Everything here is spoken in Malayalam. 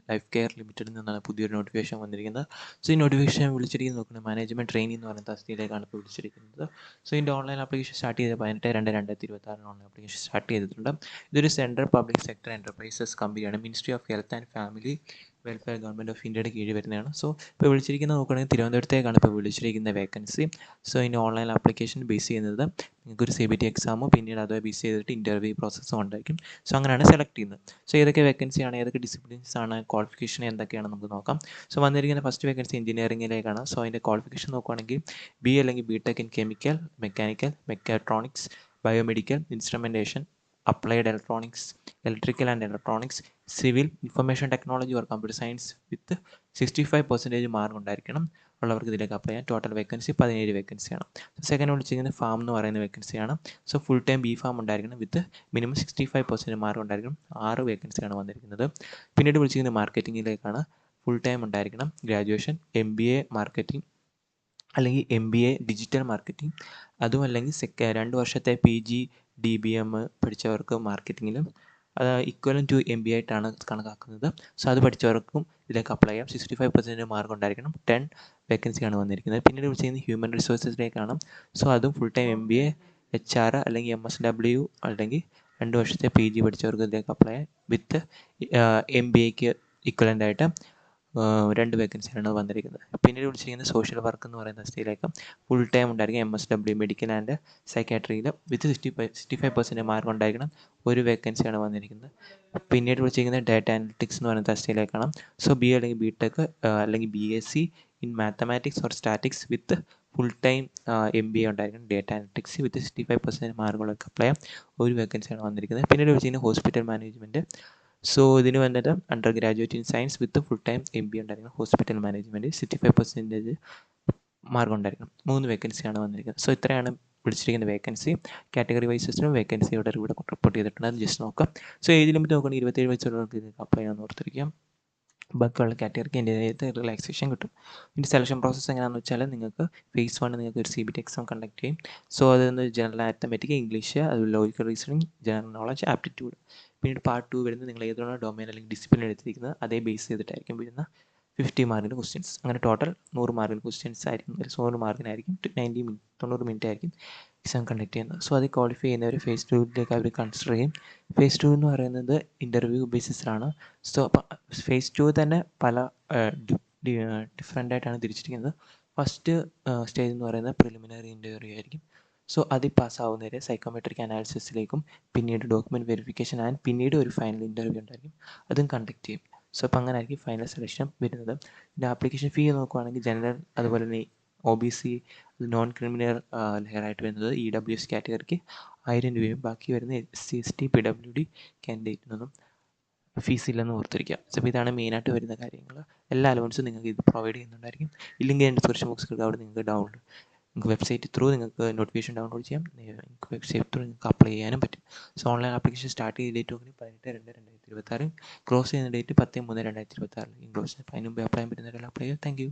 ലൈഫ് കെയർ ലിമിറ്റഡിൽ നിന്നാണ് പുതിയൊരു നോട്ടിഫിക്കേഷൻ വന്നിരിക്കുന്നത്. സോ ഈ നോട്ടിഫിക്കേഷൻ വിളിച്ചിരിക്കുന്നത് നോക്കുന്നത് മാനേജ്മെൻറ്റ് ട്രെയിനി എന്ന് പറയുന്ന തസ്തികയിലേക്കാണ് ഇപ്പോൾ വിളിച്ചിരിക്കുന്നത്. സോ ഇതിൻ്റെ ഓൺലൈൻ ആപ്ലിക്കേഷൻ സ്റ്റാർട്ട് ചെയ്ത് 18/2/2026 ഓൺലൈൻ ആപ്ലിക്കേഷൻ സ്റ്റാർട്ട് ചെയ്തിട്ടുണ്ട്. ഇതൊരു സെൻട്രൽ പബ്ലിക് സെക്ടർ എൻ്റർപ്രൈസസ് കമ്പനിയാണ്. Ministry of health and family welfare government of ഇന്ത്യയുടെ കീഴിൽ വരുന്നതാണ്. സോ ഇപ്പോൾ വിളിച്ചിരിക്കുന്നത് നോക്കുകയാണെങ്കിൽ തിരുവനന്തപുരത്തേക്കാണ് ഇപ്പോൾ വിളിച്ചിരിക്കുന്ന വേക്കൻസി. സോ ഇതിൻ്റെ ഓൺലൈൻ ആപ്ലിക്കേഷൻ ബേസ് ചെയ്യുന്നത് നിങ്ങൾക്കൊരു CBT എക്സാമോ പിന്നീട് അത് ബേസ് ചെയ്തിട്ട് ഇൻ്റർവ്യൂ പ്രോസസ്സും ഉണ്ടായിരിക്കും. സോ അങ്ങനെയാണ് സെലക്ട് ചെയ്യുന്നത്. സോ ഏതൊക്കെ വേക്കൻസിയാണ്, ഏതൊക്കെ ഡിസിപ്ലിൻസ് ആണ്, ക്വാളിഫിക്കേഷൻ എന്തൊക്കെയാണ് നമുക്ക് നോക്കാം. സോ വന്നിരിക്കുന്ന ഫസ്റ്റ് വേക്കൻസി എഞ്ചിനീയറിംഗിലേക്കാണ്. സോ അതിൻ്റെ ക്വാളിഫിക്കേഷൻ നോക്കുകയാണെങ്കിൽ BA അല്ലെങ്കിൽ BTech in chemical, mechanical, mechatronics, biomedical, instrumentation, applied electronics, electrical and electronics, civil, information technology or computer science with 65% mark ഉണ്ടായിരിക്കണം ഉള്ളവർക്ക് ഇതിലേക്ക് അപ്ലൈ ചെയ്യാം. ടോട്ടൽ വേക്കൻസി 17 വേക്കൻസിയാണ്. സെക്കൻഡ് വിളിച്ചിരിക്കുന്നത് ഫാം എന്ന് പറയുന്ന വേക്കൻസിയാണ്. So full time B farm ഉണ്ടായിരിക്കണം വിത്ത് മിനിമം 65% മാർക്ക് ഉണ്ടായിരിക്കണം. 6 വേക്കൻസിയാണ് വന്നിരിക്കുന്നത്. പിന്നീട് വിളിച്ചിരിക്കുന്നത് മാർക്കറ്റിങ്ങിലേക്കാണ്. ഫുൾ ടൈം ഉണ്ടായിരിക്കണം. ഗ്രാജുവേഷൻ MBA മാർക്കറ്റിംഗ് അല്ലെങ്കിൽ MBA ഡിജിറ്റൽ മാർക്കറ്റിംഗ്, അതും അല്ലെങ്കിൽ 2 വർഷത്തെ PG DBM പഠിച്ചവർക്ക് മാർക്കറ്റിങ്ങിലും ഈക്വലൻ ടു MBA ആയിട്ടാണ് കണക്കാക്കുന്നത്. സോ അത് പഠിച്ചവർക്കും ഇതിലേക്ക് അപ്ലൈ ചെയ്യാം. 65% മാർക്ക് ഉണ്ടായിരിക്കണം. 10 വേക്കൻസിയാണ് വന്നിരിക്കുന്നത്. പിന്നീട് വിളിച്ചിരിക്കുന്നത് ഹ്യൂമൻ റിസോഴ്സസിലേക്കാണ്. സോ അതും ഫുൾ ടൈം MBA HR അല്ലെങ്കിൽ MSW അല്ലെങ്കിൽ 2 വർഷത്തെ PG പഠിച്ചവർക്ക് ഇതിലേക്ക് അപ്ലൈ ചെയ്യാം വിത്ത് MBAക്ക് ഈക്വലൻ്റ് ആയിട്ട് 2 വേക്കൻസിയാണ് വന്നിരിക്കുന്നത്. പിന്നീട് വിളിച്ചിരിക്കുന്നത് സോഷ്യൽ വർക്ക് എന്ന് പറയുന്ന തസ്തികയിലേക്ക് ഫുൾ ടൈം ഉണ്ടായിരിക്കും. MSW മെഡിക്കൽ ആൻഡ് സൈക്കാട്രിയിൽ വിത്ത് 65% മാർക്ക് ഉണ്ടായിരിക്കണം. 1 വേക്കൻസിയാണ് വന്നിരിക്കുന്നത്. പിന്നീട് വിളിച്ചിരിക്കുന്നത് ഡാറ്റ അനലിറ്റിക്സ് എന്ന് പറയുന്ന തസ്തികയിലേക്കാണ്. സോ BA അല്ലെങ്കിൽ BTech അല്ലെങ്കിൽ BSc in mathematics or statics with full time MBA ഉണ്ടായിരിക്കണം. ഡേറ്റ അനലിറ്റിക്സ് വിത്ത് 65% മാർക്കുകളൊക്കെ അപ്ലൈ ചെയ്യാം. 1 വേക്കൻസിയാണ് വന്നിരിക്കുന്നത്. പിന്നീട് വിളിച്ചിരിക്കുന്നത് ഹോസ്പിറ്റൽ മാനേജ്മെൻറ്റ്. സോ ഇതിന് വന്നിട്ട് under graduate in science with full time MBA ഉണ്ടായിരിക്കണം. ഹോസ്പിറ്റൽ മാനേജ്മെൻറ്റ് 65% മാർക്ക് ഉണ്ടായിരിക്കണം. 3 വേക്കൻസിയാണ് വന്നിരിക്കുന്നത്. സോ ഇത്രയാണ് വിളിച്ചിരിക്കുന്ന വേക്കൻസി. കാറ്റഗറി വൈസസിനും വേക്കൻസി ഇവിടെ റിപ്പോർട്ട് ചെയ്തിട്ടുണ്ട്. അത് ജസ്റ്റ് നോക്കാം. സോ ഏജ് ലിമിറ്റ് നോക്കുകയാണെങ്കിൽ 27 വയസ്സുള്ളവർക്ക് ഇതിന് അപ്ലൈ ചെയ്യാമെന്ന് ഓർത്തിരിക്കാം. ബാക്കിയുള്ള കാറ്റഗറിക്ക് അതിൻ്റേതായിട്ട് റിലാക്സേഷൻ കിട്ടും. ഇതിൻ്റെ സെലക്ഷൻ പ്രോസസ്സ് എങ്ങനെയാണെന്ന് വെച്ചാൽ നിങ്ങൾക്ക് phase 1 നിങ്ങൾക്ക് ഒരു CBT എക്സാം കണ്ടക്ട് ചെയ്യും. സോ അതൊന്ന് ജനറൽ അരിത്തമെറ്റിക്, ഇംഗ്ലീഷ്, അത് logical reasoning, general knowledge, aptitude. പിന്നീട് പാർട്ട് 2 വരുന്നത് നിങ്ങൾ ഏതാണ് ഡൊമൈൻ അല്ലെങ്കിൽ ഡിസിപ്ലിൻ എടുത്തിരിക്കുന്നത് അതേ ബേസ് ചെയ്തിട്ടായിരിക്കും വരുന്ന 50 മാർക്കിൻ്റെ ക്വസ്റ്റ്യൻസ്. അങ്ങനെ ടോട്ടൽ 100 മാർക്കിൻ്റെ ക്വസ്റ്റ്യൻസ് ആയിരിക്കും. 100 മാർക്കിനായിരിക്കും 90 മിനിറ്റ് ആയിരിക്കും എക്സാം കണ്ടക്ട് ചെയ്യുന്നത്. സോ അത് ക്വാളിഫൈ ചെയ്യുന്നവർ phase 2ലേക്ക് അവർ കൺസിഡർ ചെയ്യും. phase 2 എന്ന് പറയുന്നത് ഇൻ്റർവ്യൂ ബേസിസിലാണ്. സോ phase 2 തന്നെ പല ഡിഫറെൻ്റ് ആയിട്ടാണ് തിരിച്ചിരിക്കുന്നത്. ഫസ്റ്റ് സ്റ്റേജ് എന്ന് പറയുന്നത് പ്രിലിമിനറി ഇൻ്റർവ്യൂ ആയിരിക്കും. സോ അതിൽ പാസ്സാവുന്നവരെ സൈക്കോമെട്രിക് അനാലിസിസിലേക്കും പിന്നീട് ഡോക്യുമെൻറ്റ് വെരിഫിക്കേഷൻ ആൻഡ് പിന്നീട് ഒരു ഫൈനൽ ഇൻ്റർവ്യൂ ഉണ്ടായിരിക്കും. അതും കണ്ടക്ട് ചെയ്യും. സോ അപ്പോൾ അങ്ങനെ ആയിരിക്കും ഫൈനൽ സെലക്ഷൻ വരുന്നത്. ഇതിൻ്റെ ആപ്ലിക്കേഷൻ ഫീ നോക്കുകയാണെങ്കിൽ ജനറൽ അതുപോലെ തന്നെ OBC നോൺ ക്രിമിനൽ ലെയറായിട്ട് വരുന്നത് EWS കാറ്റഗറിക്ക് 1000 രൂപയും ബാക്കി വരുന്ന SC ST PWD കാൻഡിഡേറ്റിനൊന്നും ഫീസ് ഇല്ലെന്ന് ഓർത്തിരിക്കുക. സോ അപ്പോൾ ഇതാണ് മെയിനായിട്ട് വരുന്ന കാര്യങ്ങൾ. എല്ലാ അലവൻസും നിങ്ങൾക്ക് ഇത് പ്രൊവൈഡ് ചെയ്യുന്നുണ്ടായിരിക്കും. ഇല്ലെങ്കിൽ എൻ്റെ ഡിസ്ക്രിപ്ഷൻ ബോക്സിൽ അവിടെ നിങ്ങൾക്ക് നിങ്ങൾക്ക് വെബ്സൈറ്റ് ത്രൂ നിങ്ങൾക്ക് നോട്ടിഫിക്കേഷൻ ഡൗൺലോഡ് ചെയ്യാം. നിങ്ങൾക്ക് വെബ്സൈറ്റ് ത്രൂ നിങ്ങൾക്ക് അപ്ലൈ ചെയ്യാനും പറ്റും. സോ ഓൺലൈൻ ആപ്ലിക്കേഷൻ സ്റ്റാർട്ട് ചെയ്ത ഡേറ്റ് നോക്കി 18/2/2026, ക്ലോസ് ചെയ്യുന്ന ഡേറ്റ് 10/3/2026 ക്ലോസ്. അതിന് മുമ്പ് അപ്ലൈ ചെയ്യാൻ പറ്റുന്നവരെല്ലാം അപ്ലൈ ചെയ്യുക. Thank you.